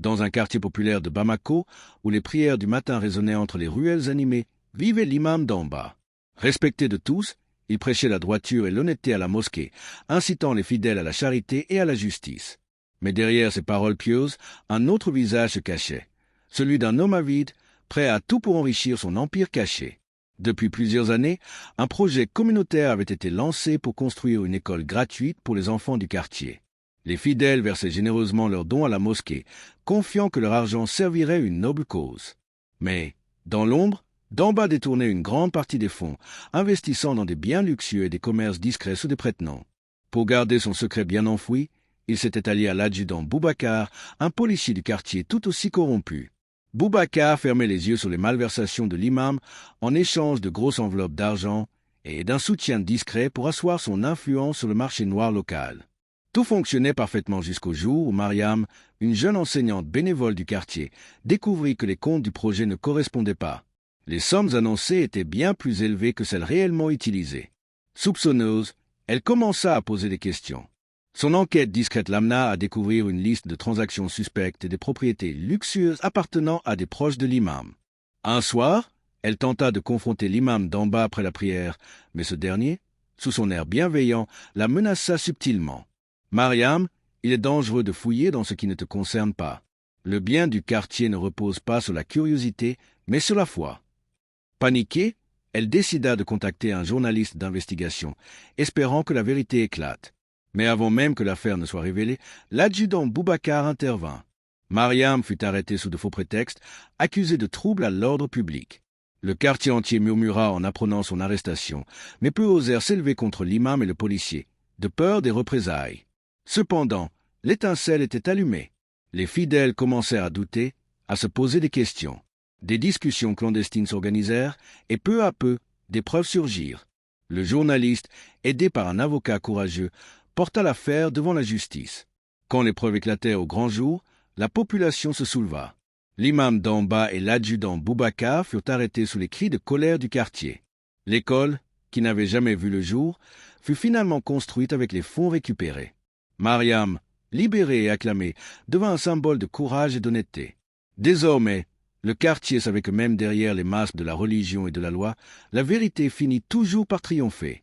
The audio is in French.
Dans un quartier populaire de Bamako, où les prières du matin résonnaient entre les ruelles animées, vivait l'imam d'Amba. Respecté de tous, il prêchait la droiture et l'honnêteté à la mosquée, incitant les fidèles à la charité et à la justice. Mais derrière ces paroles pieuses, un autre visage se cachait, celui d'un homme avide, prêt à tout pour enrichir son empire caché. Depuis plusieurs années, un projet communautaire avait été lancé pour construire une école gratuite pour les enfants du quartier. Les fidèles versaient généreusement leurs dons à la mosquée, confiant que leur argent servirait une noble cause. Mais, dans l'ombre, Damba détournait une grande partie des fonds, investissant dans des biens luxueux et des commerces discrets sous des prête-noms. Pour garder son secret bien enfoui, il s'était allié à l'adjudant Boubacar, un policier du quartier tout aussi corrompu. Boubacar fermait les yeux sur les malversations de l'imam en échange de grosses enveloppes d'argent et d'un soutien discret pour asseoir son influence sur le marché noir local. Tout fonctionnait parfaitement jusqu'au jour où Mariam, une jeune enseignante bénévole du quartier, découvrit que les comptes du projet ne correspondaient pas. Les sommes annoncées étaient bien plus élevées que celles réellement utilisées. Soupçonneuse, elle commença à poser des questions. Son enquête discrète l'amena à découvrir une liste de transactions suspectes et des propriétés luxueuses appartenant à des proches de l'imam. Un soir, elle tenta de confronter l'imam d'en bas après la prière, mais ce dernier, sous son air bienveillant, la menaça subtilement. « Mariam, il est dangereux de fouiller dans ce qui ne te concerne pas. Le bien du quartier ne repose pas sur la curiosité, mais sur la foi. » Paniquée, elle décida de contacter un journaliste d'investigation, espérant que la vérité éclate. Mais avant même que l'affaire ne soit révélée, l'adjudant Boubacar intervint. Mariam fut arrêtée sous de faux prétextes, accusée de troubles à l'ordre public. Le quartier entier murmura en apprenant son arrestation, mais peu osèrent s'élever contre l'imam et le policier, de peur des représailles. Cependant, l'étincelle était allumée. Les fidèles commencèrent à douter, à se poser des questions. Des discussions clandestines s'organisèrent et peu à peu, des preuves surgirent. Le journaliste, aidé par un avocat courageux, porta l'affaire devant la justice. Quand les preuves éclatèrent au grand jour, la population se souleva. L'imam d'en bas et l'adjudant Boubacar furent arrêtés sous les cris de colère du quartier. L'école, qui n'avait jamais vu le jour, fut finalement construite avec les fonds récupérés. Mariam, libérée et acclamée, devint un symbole de courage et d'honnêteté. Désormais, le quartier savait que même derrière les masques de la religion et de la loi, la vérité finit toujours par triompher.